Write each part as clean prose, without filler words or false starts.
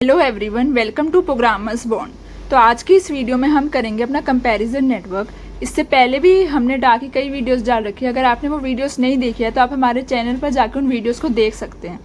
Hello everyone, welcome to programmers bond. तो आज की इस वीडियो में हम करेंगे अपना कंपैरिजन नेटवर्क। इससे पहले भी हमने डा की कई वीडियोस डाल रखी है। अगर आपने वो वीडियोस नहीं देखी है तो आप हमारे चैनल पर जाकर उन वीडियोस को देख सकते हैं।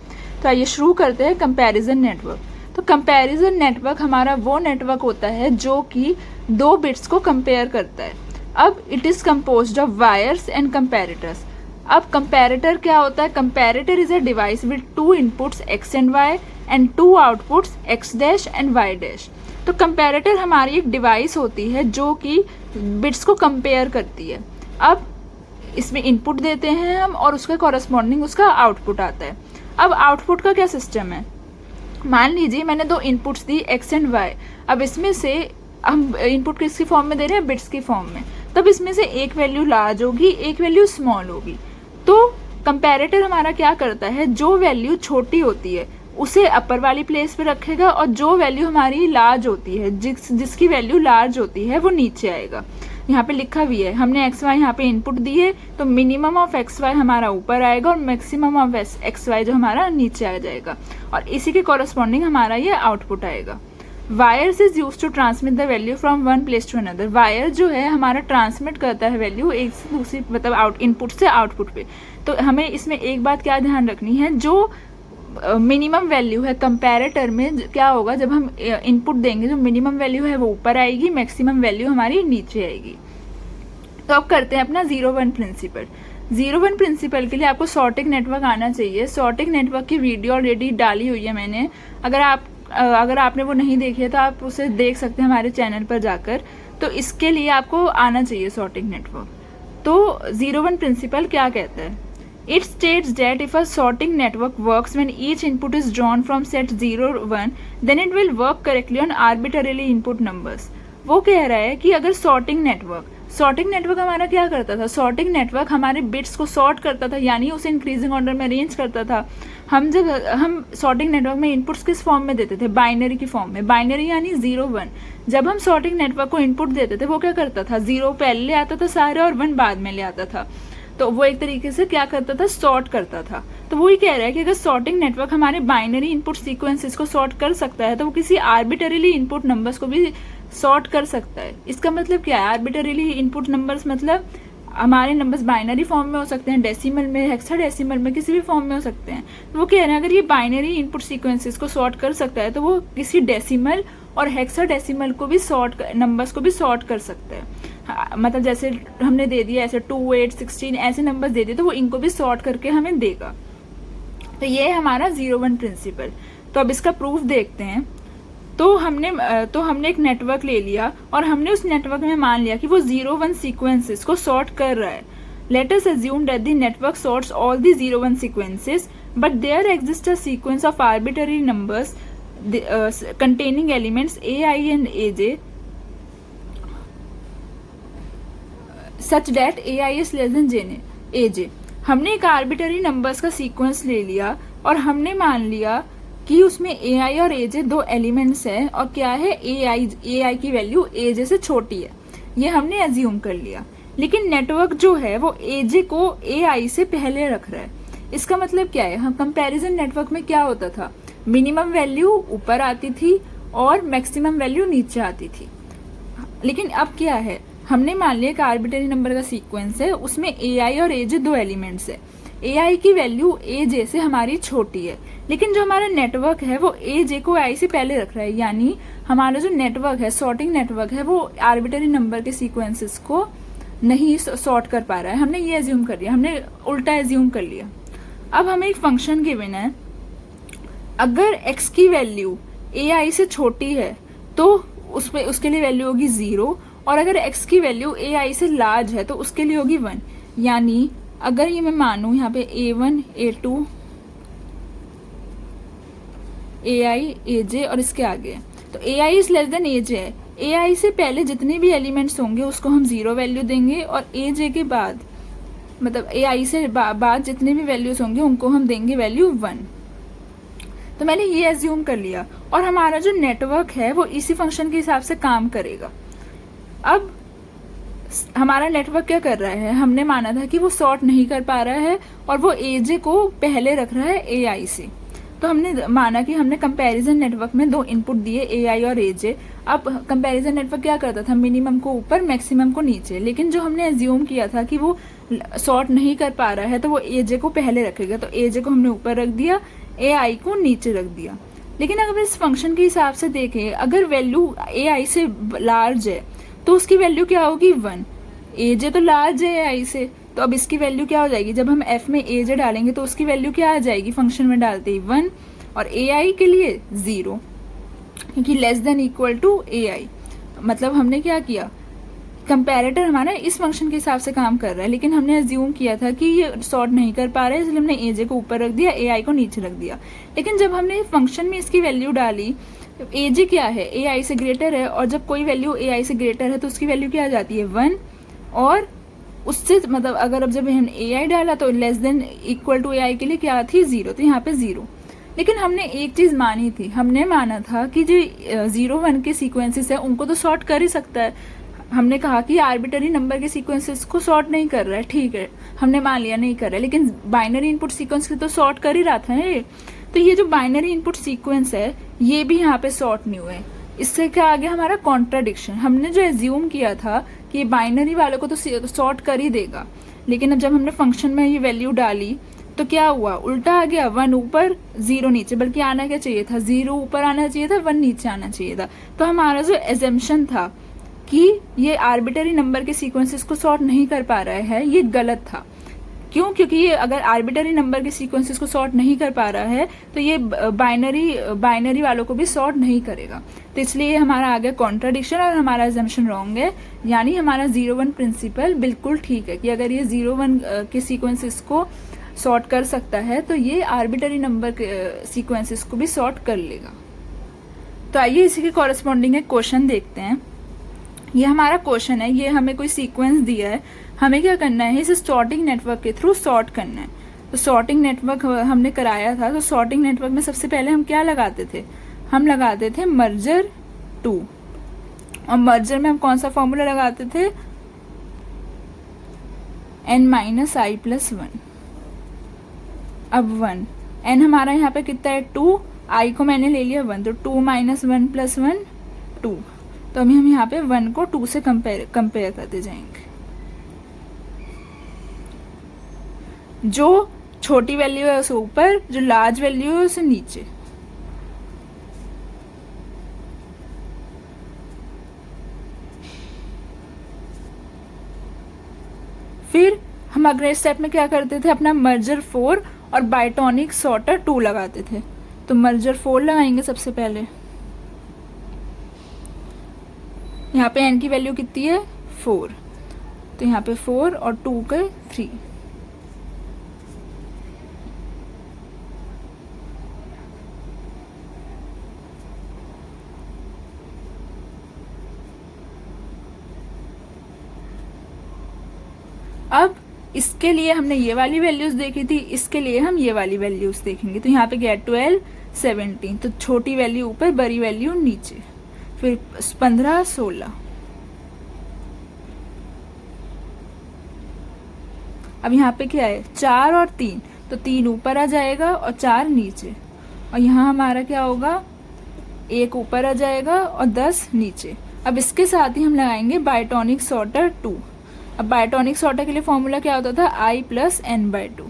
तो आइए शुरू करते हैं कंपैरिजन नेटवर्क। तो कंपैरिजन नेटवर्क हमारा वो नेटवर्क होता है जो कि दो बिट्स को कंपेयर करता है। अब it is composed of wires and comparators. अब कंपेरेटर क्या होता है? Comparator is a device with two inputs X and Y and two outputs X dash and Y dash. तो कंपेरेटर हमारी एक डिवाइस होती है जो कि बिट्स को कंपेयर करती है। अब इसमें इनपुट देते हैं हम और उसका कॉरस्पॉन्डिंग उसका आउटपुट आता है। अब आउटपुट का क्या सिस्टम है? मान लीजिए मैंने दो इनपुट्स दी एक्स एंड वाई। अब इसमें से हम इनपुट किसकी फॉर्म में दे रहे हैं? बिट्स की फॉर्म में। तब इसमें से एक वैल्यू लार्ज होगी, एक वैल्यू स्मॉल होगी। तो कंपैरेटर हमारा क्या करता है? जो वैल्यू छोटी होती है उसे अपर वाली प्लेस पे रखेगा और जो वैल्यू हमारी लार्ज होती है, जिसकी वैल्यू लार्ज होती है, वो नीचे आएगा। यहाँ पे लिखा भी है, हमने एक्स वाई यहाँ पे इनपुट दिए तो मिनिमम ऑफ एक्स वाई हमारा ऊपर आएगा और मैक्सिमम ऑफ एक्स वाई जो हमारा नीचे आ जाएगा और इसी के कॉरस्पॉन्डिंग हमारा ये आउटपुट आएगा। Wires is use to transmit the value from one place to another. Wire जो है हमारा ट्रांसमिट करता है वैल्यू एक से दूसरी, मतलब इनपुट से आउटपुट पे। तो हमें इसमें एक बात क्या ध्यान रखनी है, जो मिनिमम वैल्यू है कंपैरेटर में क्या होगा, जब हम इनपुट देंगे जो मिनिमम वैल्यू है वो ऊपर आएगी, मैक्सिमम वैल्यू हमारी नीचे आएगी। तो अब करते हैं अपना 0-1 प्रिंसिपल। 0-1 प्रिंसिपल के लिए आपको सॉर्टिंग नेटवर्क आना चाहिए। सॉर्टिंग नेटवर्क की वीडियो ऑलरेडी डाली हुई है मैंने। अगर आपने वो नहीं देखी है तो आप उसे देख सकते हैं हमारे चैनल पर जाकर। तो इसके लिए आपको आना चाहिए सॉर्टिंग नेटवर्क। तो 0-1 प्रिंसिपल क्या कहता है? It states that if a sorting network works when each input is drawn from set 0-1, then it will work correctly on arbitrarily input numbers. वो कह रहा है कि अगर सॉर्टिंग नेटवर्क हमारा क्या करता था? सॉर्टिंग नेटवर्क हमारे बिट्स को सॉर्ट करता था, यानी उसे इंक्रीजिंग ऑर्डर में अरेंज करता था। हम सॉर्टिंग नेटवर्क में इनपुट्स किस फॉर्म में देते थे? बाइनरी की फॉर्म में। बाइनरी यानी 0-1। जब हम सॉर्टिंग नेटवर्क को इनपुट देते थे वो क्या करता था? 0 पहले ले आता था सारे और 1 बाद में ले आता था। तो वो एक तरीके से क्या करता था? सॉर्ट करता था। तो वही कह रहा है कि अगर सॉर्टिंग नेटवर्क हमारे बाइनरी इनपुट सीक्वेंसेस को सॉर्ट कर सकता है तो वो किसी आर्बिटरीली इनपुट नंबर्स को भी सॉर्ट कर सकता है। इसका मतलब क्या है? आर्बिटरीली इनपुट नंबर्स मतलब हमारे नंबर्स बाइनरी फॉर्म में हो सकते हैं, डेसिमल में, हेक्साडेसिमल में, किसी भी फॉर्म में हो सकते हैं। तो वो कह रहे हैं अगर ये बाइनरी इनपुट सीक्वेंसेस को सॉर्ट कर सकता है तो वो किसी डेसिमल और हेक्साडेसिमल को भी नंबर्स को भी सॉर्ट कर सकता है। मतलब जैसे हमने दे दिया ऐसे 2, 8, 16 ऐसे नंबर्स दे दिए तो वो इनको भी सॉर्ट करके हमें देगा। तो ये है हमारा 0-1 प्रिंसिपल। तो अब इसका प्रूफ देखते हैं। तो हमने एक नेटवर्क ले लिया और हमने उस नेटवर्क में मान लिया कि वो 0-1 सीक्वेंसेस को सॉर्ट कर रहा है। Let us assume that the network sorts all the 0-1 sequences but there exist a sequence of arbitrary numbers containing elements ai and aj such that ai is less than aj। हमने एक arbitrary numbers का sequence ले लिया और हमने मान लिया कि उसमें ai और aj दो एलिमेंट्स हैं और क्या है, ai की वैल्यू aj से छोटी है, ये हमने अज्यूम कर लिया। लेकिन नेटवर्क जो है वो aj को ai से पहले रख रहा है। इसका मतलब क्या है? हम कंपैरिजन नेटवर्क में क्या होता था? मिनिमम वैल्यू ऊपर आती थी और मैक्सिमम वैल्यू नीचे आती थी। लेकिन अब क्या है? हमने मान लिया एक आर्बिटरी नंबर का सीक्वेंस है, उसमें ai और aj दो एलिमेंट्स है। ai की वैल्यू aj से हमारी छोटी है, लेकिन जो हमारा नेटवर्क है वो aj को ai से पहले रख रहा है। यानी हमारा जो नेटवर्क है, सॉर्टिंग नेटवर्क है, वो आर्बिटरी नंबर के सीक्वेंसेस को नहीं सॉर्ट कर पा रहा है। हमने ये एज्यूम कर लिया, हमने उल्टा एज्यूम कर लिया। अब हमें एक फंक्शन गिवन है, अगर x की वैल्यू ai से छोटी है तो उसके लिए वैल्यू होगी 0 और अगर x की वैल्यू ai से लार्ज है तो उसके लिए होगी 1। यानी अगर ये मैं मानूं यहाँ पे a1, a2, ai, aj और इसके आगे, तो ai is less than aj है। ai से पहले जितने भी एलिमेंट्स होंगे उसको हम 0 वैल्यू देंगे और aj के बाद, मतलब ai से बाद जितने भी वैल्यूज होंगे उनको हम देंगे वैल्यू 1। तो मैंने ये एज्यूम कर लिया और हमारा जो नेटवर्क है वो इसी फंक्शन के हिसाब से काम करेगा। अब हमारा नेटवर्क क्या कर रहा है? हमने माना था कि वो सॉर्ट नहीं कर पा रहा है और वो aj को पहले रख रहा है ai से। तो हमने माना कि हमने कंपैरिजन नेटवर्क में दो इनपुट दिए AI और AJ। अब कंपैरिजन नेटवर्क क्या करता था, मिनिमम को ऊपर मैक्सिमम को नीचे, लेकिन जो हमने एज्यूम किया था कि वो सॉर्ट नहीं कर पा रहा है तो वो AJ को पहले रखेगा, तो AJ को हमने ऊपर रख दिया, AI को नीचे रख दिया। लेकिन अगर इस फंक्शन के हिसाब से देखें, अगर वैल्यू AI से लार्ज है तो उसकी वैल्यू क्या होगी 1। AJ तो लार्ज है AI से, तो अब इसकी वैल्यू क्या हो जाएगी, जब हम f में AJ डालेंगे तो उसकी वैल्यू क्या आ जाएगी फंक्शन में डालते ही 1, और AI के लिए 0, क्योंकि less than equal to AI। मतलब हमने क्या किया, कंपैरेटर हमारा इस फंक्शन के हिसाब से काम कर रहा है, लेकिन हमने एज्यूम किया था कि ये सॉर्ट नहीं कर पा रहे हैं, इसलिए हमने AJ को ऊपर रख दिया, AI को नीचे रख दिया। लेकिन जब हमने फंक्शन में इसकी वैल्यू डाली, AJ क्या है, AI से ग्रेटर है, और जब कोई वैल्यू AI से ग्रेटर है तो उसकी वैल्यू क्या आ जाती है 1, और उससे मतलब अगर अब जब हमने AI डाला तो less than equal to AI के लिए क्या थी 0, तो यहाँ पे 0। लेकिन हमने एक चीज़ मानी थी, हमने माना था कि जो 0 1 के सीक्वेंसेस है उनको तो सॉर्ट कर ही सकता है। हमने कहा कि आर्बिटरी नंबर के सीक्वेंसेस को सॉर्ट नहीं कर रहा है, ठीक है, हमने मान लिया नहीं कर रहा है, लेकिन बाइनरी इनपुट सीक्वेंस को तो सॉर्ट कर ही रहा था ना ये। तो ये जो बाइनरी इनपुट सीक्वेंस है ये भी यहाँ पे सॉर्ट नहीं हुए। इससे क्या आ गया हमारा कॉन्ट्राडिक्शन। हमने जो एज्यूम किया था कि ये बाइनरी वालों को तो सॉर्ट कर ही देगा, लेकिन अब जब हमने फंक्शन में ये वैल्यू डाली तो क्या हुआ, उल्टा आ गया, 1 ऊपर 0 नीचे। बल्कि आना क्या चाहिए था, 0 ऊपर आना चाहिए था, 1 नीचे आना चाहिए था। तो हमारा जो एजम्पशन था कि ये आर्बिटरी नंबर के सीक्वेंसेस को सॉर्ट नहीं कर पा रहा है, ये गलत था। क्यों, क्योंकि ये अगर आर्बिटरी नंबर के सीक्वेंसेस को सॉर्ट नहीं कर पा रहा है तो ये बाइनरी वालों को भी सॉर्ट नहीं करेगा। तो इसलिए ये हमारा आ गया कॉन्ट्राडिक्शन और हमारा एजम्पशन रॉन्ग है। यानी हमारा 0 1 प्रिंसिपल बिल्कुल ठीक है कि अगर ये 0 1 के सीक्वेंसेस को सॉर्ट कर सकता है तो ये आर्बिटरी नंबर के सीक्वेंसेस को भी सॉर्ट कर लेगा। तो आइए इसी के कॉरेस्पॉन्डिंग एक क्वेश्चन देखते हैं। ये हमारा क्वेश्चन है, ये हमें कोई सीक्वेंस दिया है, हमें क्या करना है, इसे सॉर्टिंग नेटवर्क के थ्रू सॉर्ट करना है। तो सॉर्टिंग नेटवर्क हमने कराया था, तो सॉर्टिंग नेटवर्क में सबसे पहले हम क्या लगाते थे, हम लगाते थे मर्जर 2, और मर्जर में हम कौन सा फॉर्मूला लगाते थे, n-i+1। अब 1 n हमारा यहाँ पे कितना है 2, i को मैंने ले लिया 1, तो 2 - 1 + 1 2। तो अभी हम यहाँ पे 1 को 2 से कंपेयर करते जाएंगे। जो छोटी वैल्यू है उसे ऊपर, जो लार्ज वैल्यू है उसे नीचे। फिर हम अगले स्टेप में क्या करते थे, अपना मर्जर 4 और बाइटोनिक सॉर्टर 2 लगाते थे। तो मर्जर 4 लगाएंगे सबसे पहले। यहाँ पे n की वैल्यू कितनी है 4, तो यहाँ पे 4 और 2 के 3। अब इसके लिए हमने ये वाली वैल्यूज देखी थी, इसके लिए हम ये वाली वैल्यूज देखेंगे। तो यहाँ पे गया 12 17, तो छोटी वैल्यू ऊपर बड़ी वैल्यू नीचे। फिर 15 16। अब यहाँ पे क्या है 4 और 3, तो 3 ऊपर आ जाएगा और 4 नीचे। और यहाँ हमारा क्या होगा, 1 ऊपर आ जाएगा और 10 नीचे। अब इसके साथ ही हम लगाएंगे बाइटोनिक सॉर्टर 2। अब बाइटोनिक सॉर्टर के लिए फॉर्मूला क्या होता था, i + n/2।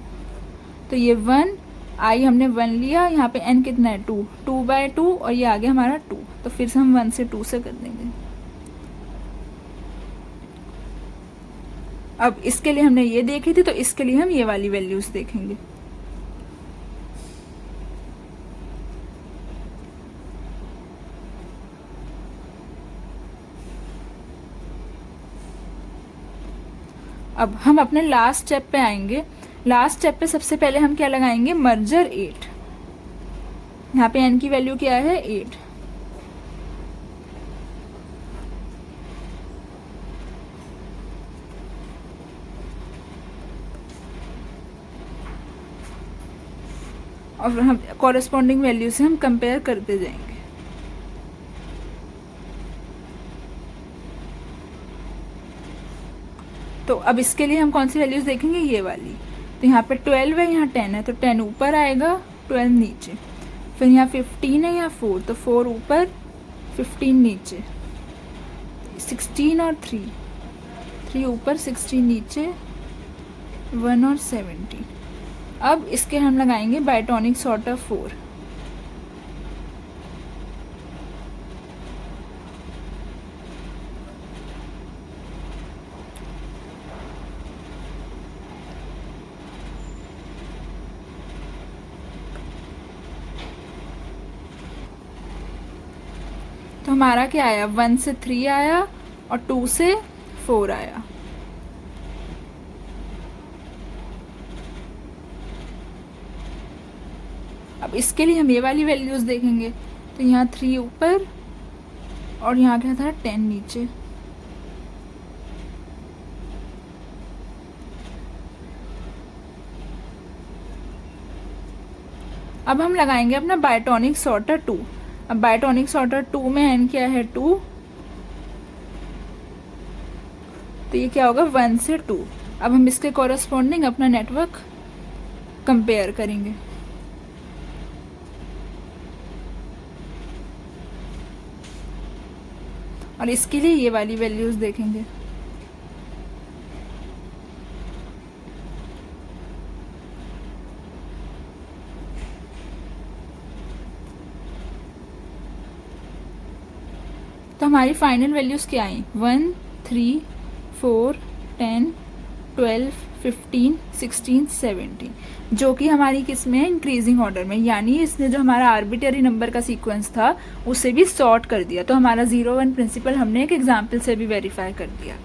तो ये 1, i हमने 1 लिया, यहाँ पे n कितना है 2, 2/2, और ये आ गया हमारा 2। तो फिर से हम 1 से 2 से कर देंगे। अब इसके लिए हमने ये देखी थी, तो इसके लिए हम ये वाली वैल्यूज देखेंगे। अब हम अपने लास्ट स्टेप पे आएंगे। लास्ट स्टेप पे सबसे पहले हम क्या लगाएंगे, मर्जर 8। यहाँ पे n की वैल्यू क्या है 8। और हम कॉरेस्पॉन्डिंग वैल्यू से हम कंपेयर करते जाएंगे। तो अब इसके लिए हम कौन सी वैल्यूज देखेंगे, ये वाली। तो यहाँ पे 12 है, यहाँ 10 है, तो 10 ऊपर आएगा 12 नीचे। फिर यहाँ 15 है या 4, तो 4 ऊपर 15 नीचे, 16 और 3 ऊपर 16 नीचे, 1 और 17। अब इसके हम लगाएंगे बायटॉनिक सॉर्टर 4। तो हमारा क्या आया, 1 से 3 आया और 2 से 4 आया। अब इसके लिए हम ये वाली वैल्यूज़ देखेंगे, तो यहाँ 3 ऊपर और यहाँ क्या था 10 नीचे। अब हम लगाएंगे अपना बायटॉनिक सॉर्टर 2। अब बायटॉनिक सॉर्टर 2 में n क्या है 2, तो ये क्या होगा 1 से 2। अब हम इसके कॉरस्पॉन्डिंग अपना नेटवर्क कंपेयर करेंगे। और इसके लिए ये वाली वैल्यूज़ देखेंगे। तो हमारी फाइनल वैल्यूज़ क्या आई, 1, 3, 4, 10, 12, 15, 16, 17, जो कि हमारी किस में है, इंक्रीजिंग ऑर्डर में, यानी इसने जो हमारा आर्बिट्ररी नंबर का सीक्वेंस था उसे भी सॉर्ट कर दिया। तो हमारा 0-1 प्रिंसिपल हमने एक एग्जाम्पल से भी वेरीफाई कर दिया।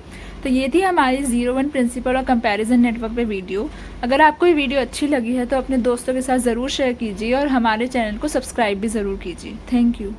तो ये थी हमारी 0-1 प्रिंसिपल और कंपैरिजन नेटवर्क पे वीडियो। अगर आपको ये वीडियो अच्छी लगी है तो अपने दोस्तों के साथ ज़रूर शेयर कीजिए और हमारे चैनल को सब्सक्राइब भी ज़रूर कीजिए। Thank you.